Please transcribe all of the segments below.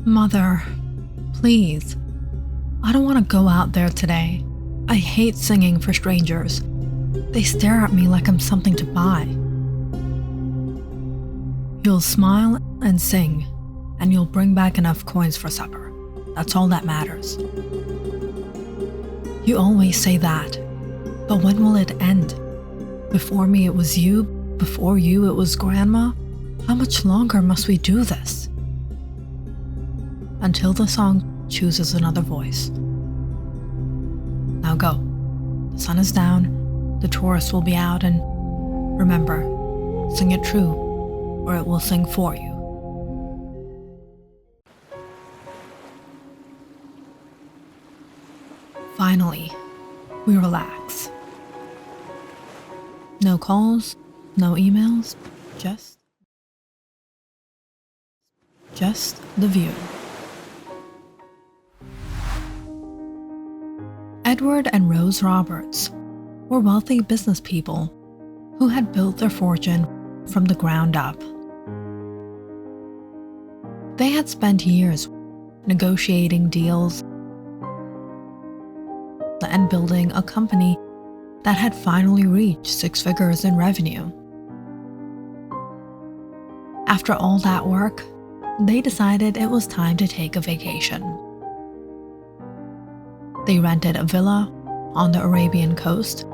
Mother, please. I don't want to go out there today. I hate singing for strangers. They stare at me like I'm something to buy. You'll smile and sing, and you'll bring back enough coins for supper. That's all that matters. You always say that, but when will it end? Before me it was you, before you it was Grandma. How much longer must we do this? Until the song chooses another voice. Now go. The sun is down, the tourists will be out, and remember, sing it true, or it will sing for you. Finally, we relax. No calls, no emails, just the view. Edward and Rose Roberts were wealthy business people who had built their fortune from the ground up. They had spent years negotiating deals and building a company that had finally reached 6 figures in revenue. After all that work, they decided it was time to take a vacation. They rented a villa on the Arabian coast,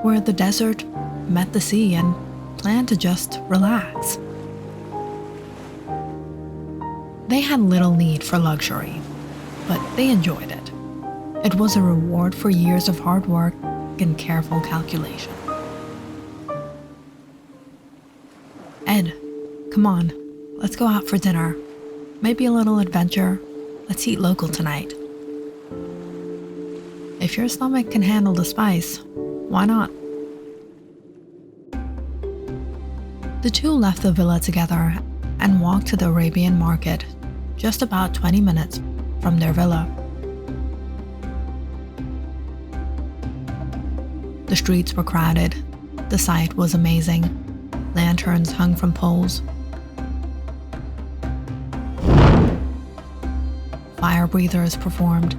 where the desert met the sea, and planned to just relax. They had little need for luxury, but they enjoyed it. It was a reward for years of hard work and careful calculation. Ed, come on, let's go out for dinner. Maybe a little adventure. Let's eat local tonight. If your stomach can handle the spice, why not? The two left the villa together and walked to the Arabian market, just about 20 minutes from their villa. The streets were crowded. The sight was amazing. Lanterns hung from poles. Fire breathers performed.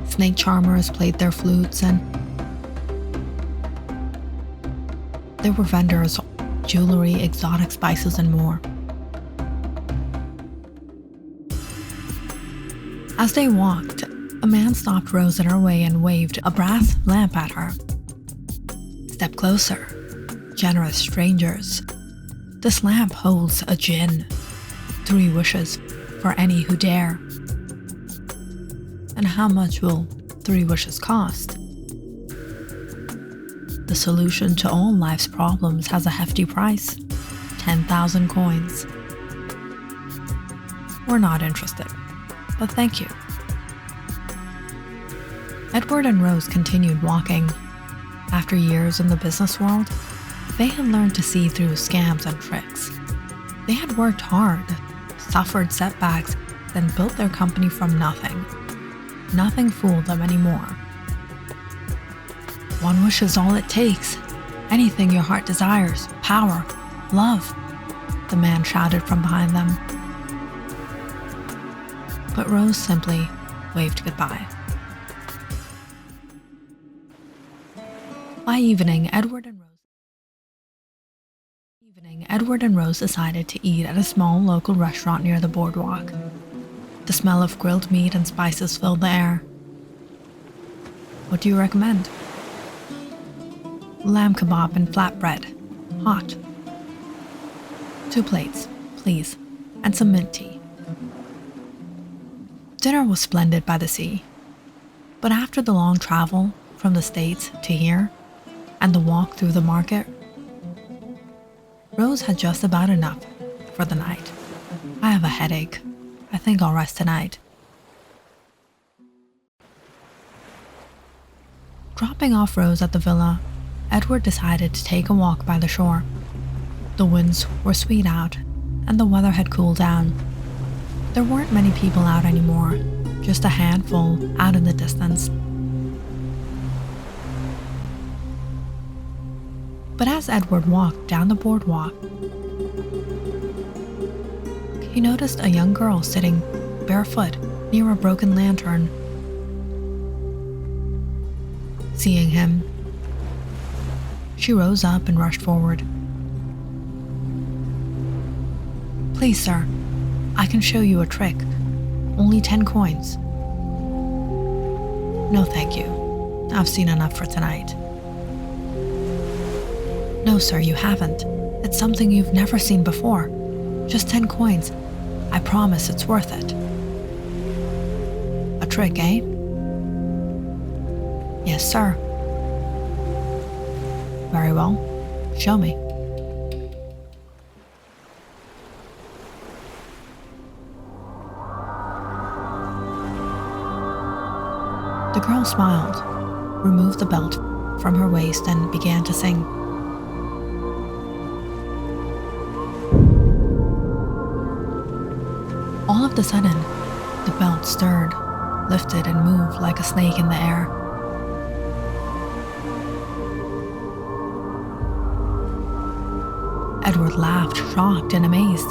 Snake charmers played their flutes, and there were vendors, jewelry, exotic spices, and more. As they walked, a man stopped Rose in her way and waved a brass lamp at her. Step closer, generous strangers. This lamp holds a jinn, 3 wishes for any who dare. And how much will 3 wishes cost? The solution to all life's problems has a hefty price, 10,000 coins. We're not interested, but thank you. Edward and Rose continued walking. After years in the business world, they had learned to see through scams and tricks. They had worked hard, suffered setbacks, then built their company from nothing. Nothing fooled them anymore. One wish is all it takes. Anything your heart desires, power, love, the man shouted from behind them. But Rose simply waved goodbye. By evening, Edward and Rose decided to eat at a small local restaurant near the boardwalk. The smell of grilled meat and spices filled the air. What do you recommend? Lamb kebab and flatbread. Hot. 2 plates, please, and some mint tea. Dinner was splendid by the sea. But after the long travel from the States to here, and the walk through the market, Rose had just about enough for the night. I have a headache. I think I'll rest tonight. Dropping off Rose at the villa, Edward decided to take a walk by the shore. The winds were sweet out, and the weather had cooled down. There weren't many people out anymore, just a handful out in the distance. But as Edward walked down the boardwalk, She noticed a young girl sitting barefoot near a broken lantern. Seeing him, she rose up and rushed forward. "Please, sir, I can show you a trick. Only 10 coins. "No, thank you. I've seen enough for tonight." "No, sir, you haven't. It's something you've never seen before. Just 10 coins. I promise it's worth it." "A trick, eh?" "Yes, sir." "Very well. Show me." The girl smiled, removed the belt from her waist, and began to sing. All of a sudden, the belt stirred, lifted, and moved like a snake in the air. Edward laughed, shocked and amazed.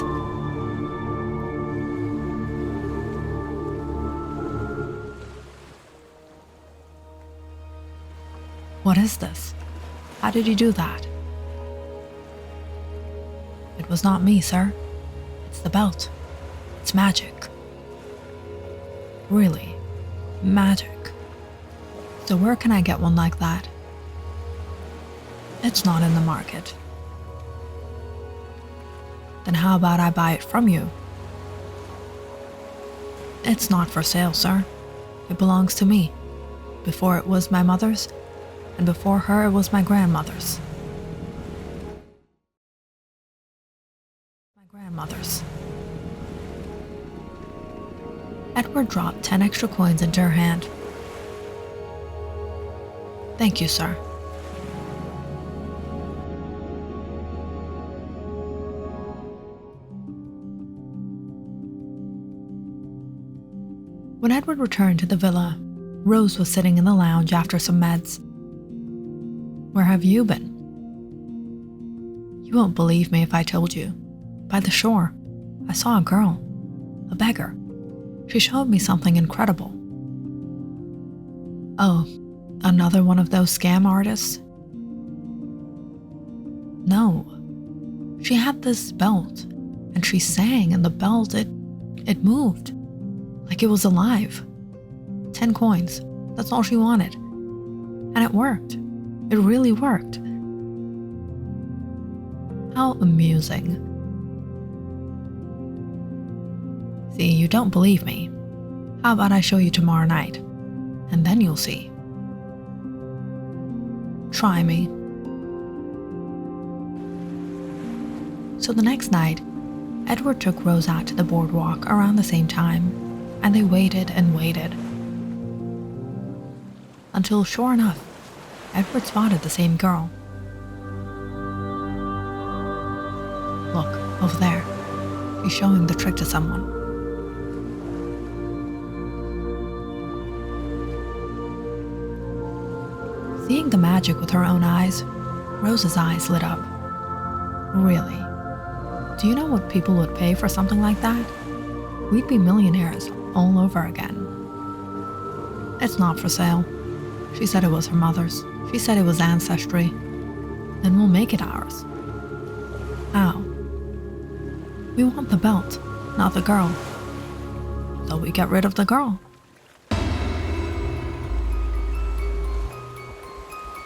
"What is this? How did you do that?" "It was not me, sir. It's the belt. It's magic." "Really? Magic? So where can I get one like that?" "It's not in the market." "Then how about I buy it from you?" "It's not for sale, sir. It belongs to me. Before it was my mother's, and before her it was my grandmother's." Edward dropped 10 extra coins into her hand. "Thank you, sir." When Edward returned to the villa, Rose was sitting in the lounge after some meds. "Where have you been?" "You won't believe me if I told you. By the shore, I saw a girl, a beggar. She showed me something incredible." "Oh, another one of those scam artists?" "No. She had this belt, and she sang, and the belt, it moved. Like it was alive. 10 coins. That's all she wanted. And it worked. It really worked." "How amusing." "See, you don't believe me. How about I show you tomorrow night? And then you'll see." "Try me." So the next night, Edward took Rose out to the boardwalk around the same time, and they waited and waited. Until, sure enough, Edward spotted the same girl. "Look, over there. She's showing the trick to someone." Seeing the magic with her own eyes, Rose's eyes lit up. "Really? Do you know what people would pay for something like that? We'd be millionaires all over again." "It's not for sale. She said it was her mother's. She said it was ancestry. Then we'll make it ours." "How?" "We want the belt, not the girl. So we get rid of the girl."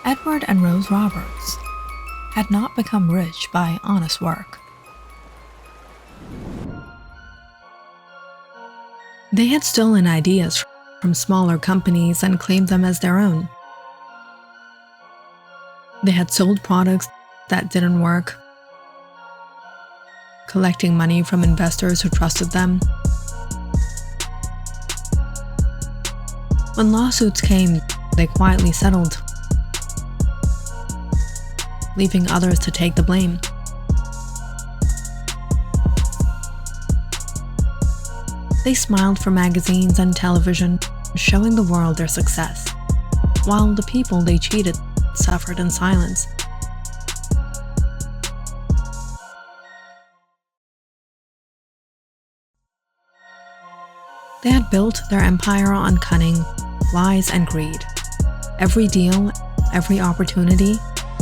Edward and Rose Roberts had not become rich by honest work. They had stolen ideas from smaller companies and claimed them as their own. They had sold products that didn't work, collecting money from investors who trusted them. When lawsuits came, they quietly settled, leaving others to take the blame. They smiled for magazines and television, showing the world their success, while the people they cheated suffered in silence. They had built their empire on cunning, lies, and greed. Every deal, every opportunity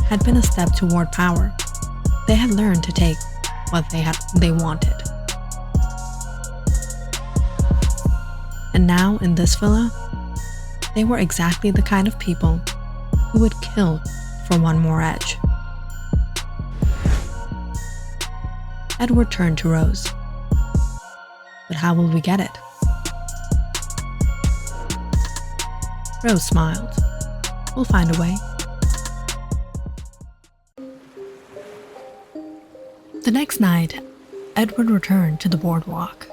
had been a step toward power. They had learned to take what they wanted. And now, in this villa, they were exactly the kind of people who would kill for one more edge. Edward turned to Rose. But how will we get it? Rose smiled. We'll find a way. The next night, Edward returned to the boardwalk.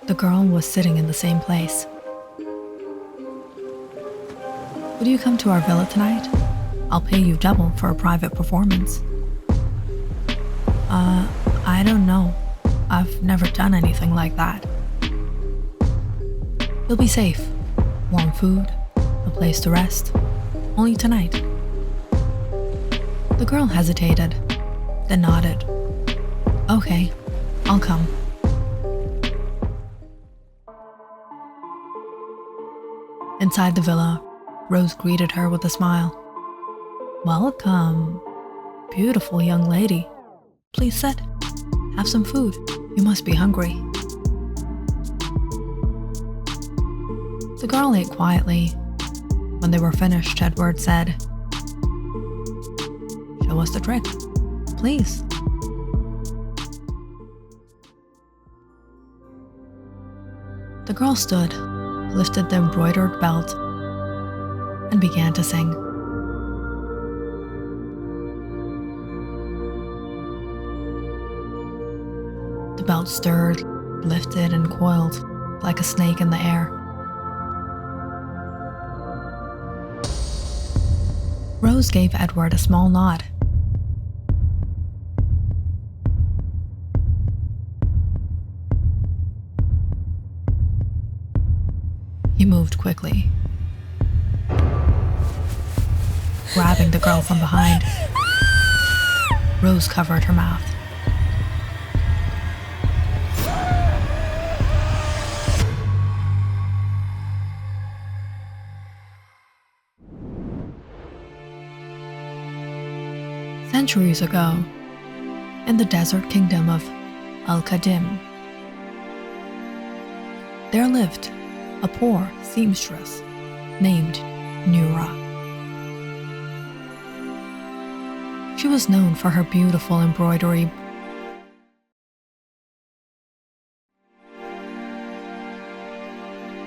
The girl was sitting in the same place. Would you come to our villa tonight? I'll pay you double for a private performance. I don't know. I've never done anything like that. You'll be safe. Warm food, a place to rest. Only tonight. The girl hesitated, then nodded. Okay, I'll come. Inside the villa, Rose greeted her with a smile. Welcome, beautiful young lady. Please sit. Have some food. You must be hungry. The girl ate quietly. When they were finished, Edward said, Show us the trick, please. The girl stood, lifted the embroidered belt, and began to sing. The belt stirred, lifted, and coiled like a snake in the air. Rose gave Edward a small nod. He moved quickly, grabbing the girl from behind. Rose covered her mouth. Centuries ago, in the desert kingdom of Al-Qadim, there lived a poor seamstress named Mira. She was known for her beautiful embroidery.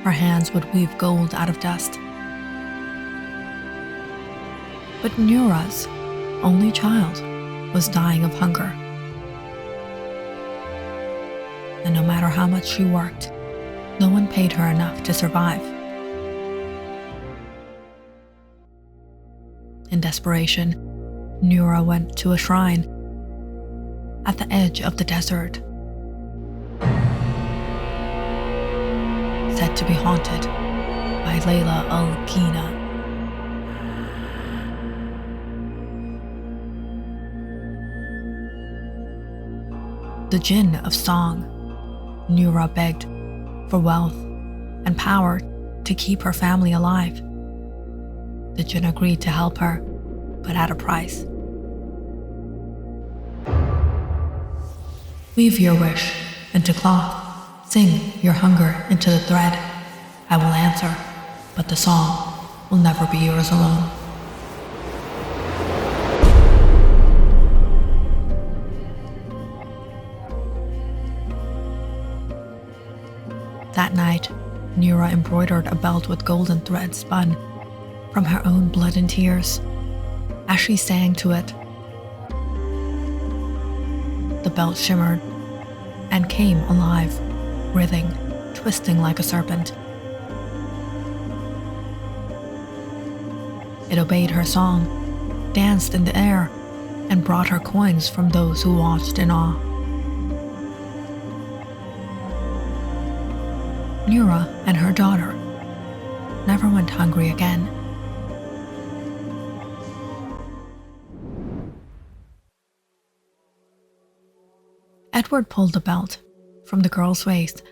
Her hands would weave gold out of dust. But Mira's only child was dying of hunger. And no matter how much she worked, no one paid her enough to survive. In desperation, Mira went to a shrine at the edge of the desert, said to be haunted by Layla al-Kina. The Jinn of Song. Mira begged for wealth and power to keep her family alive. The Jinn agreed to help her, but at a price. Weave your wish into cloth, sing your hunger into the thread. I will answer, but the song will never be yours alone. That night, Mira embroidered a belt with golden thread spun from her own blood and tears. As she sang to it, the belt shimmered and came alive, writhing, twisting like a serpent. It obeyed her song, danced in the air, and brought her coins from those who watched in awe. Mira and her daughter never went hungry again. Edward pulled the belt from the girl's waist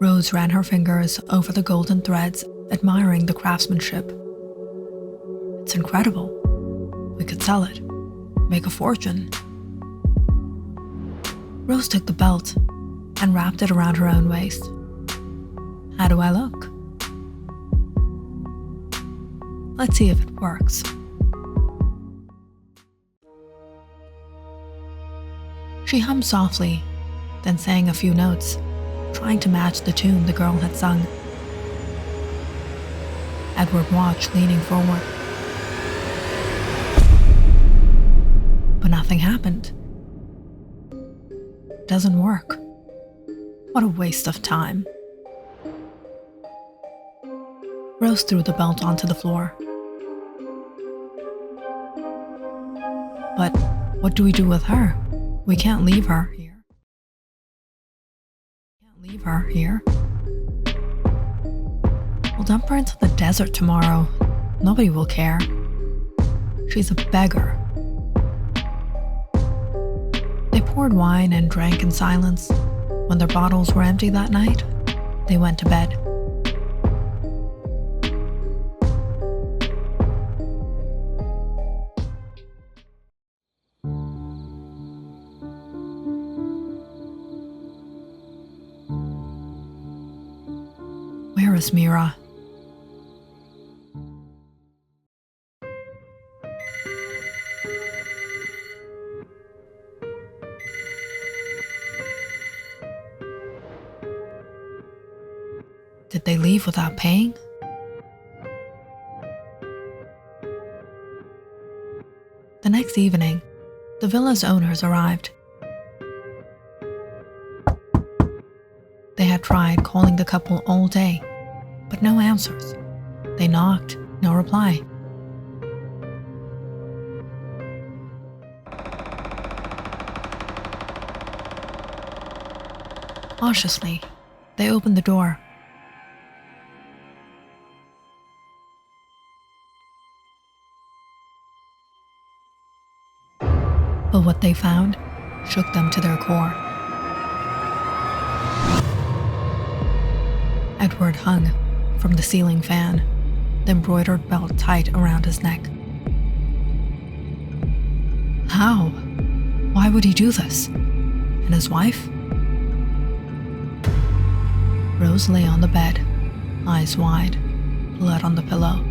Rose ran her fingers over the golden threads, admiring the craftsmanship. It's incredible. We could sell it, make a fortune. Rose took the belt and wrapped it around her own waist. How do I look? Let's see if it works. She hummed softly, then sang a few notes, trying to match the tune the girl had sung. Edward watched, leaning forward. But nothing happened. Doesn't work. What a waste of time. Rose threw the belt onto the floor. But what do we do with her? We can't leave her here. We'll dump her into the desert tomorrow. Nobody will care. She's a beggar. They poured wine and drank in silence. When their bottles were empty that night, they went to bed. Where is Mira? Did they leave without paying? The next evening, the villa's owners arrived. They had tried calling the couple all day, but no answers. They knocked, no reply. Cautiously, they opened the door. But what they found shook them to their core. Edward hung from the ceiling fan, the embroidered belt tight around his neck. How? Why would he do this? And his wife? Rose lay on the bed, eyes wide, blood on the pillow.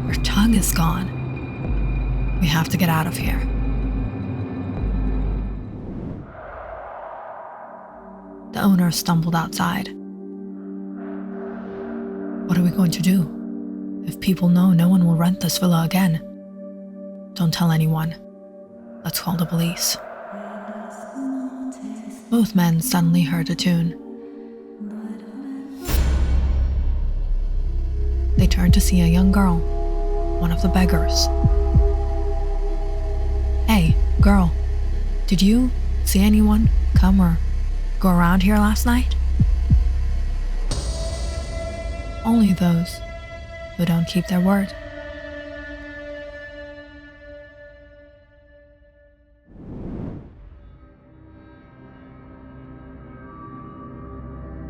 Her tongue is gone. We have to get out of here. The owner stumbled outside. What are we going to do? If people know, no one will rent this villa again. Don't tell anyone. Let's call the police. Both men suddenly heard a tune. They turned to see a young girl, one of the beggars. Hey, girl, did you see anyone come or go around here last night? Only those who don't keep their word.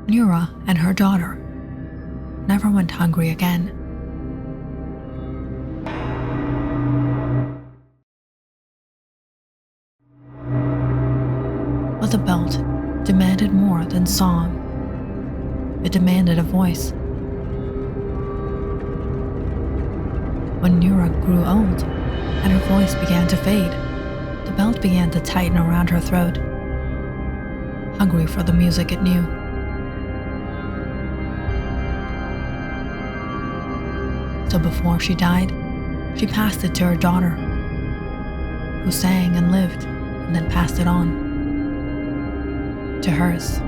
Mira and her daughter never went hungry again. But the belt demanded more than song. It demanded a voice. When Mira grew old and her voice began to fade, the belt began to tighten around her throat, hungry for the music it knew. So before she died, she passed it to her daughter, who sang and lived and then passed it on to hers.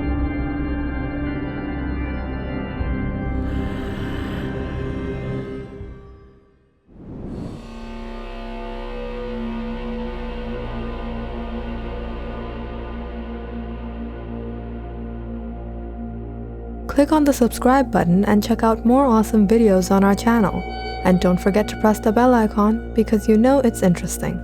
Click on the subscribe button and check out more awesome videos on our channel. And don't forget to press the bell icon because you know it's interesting.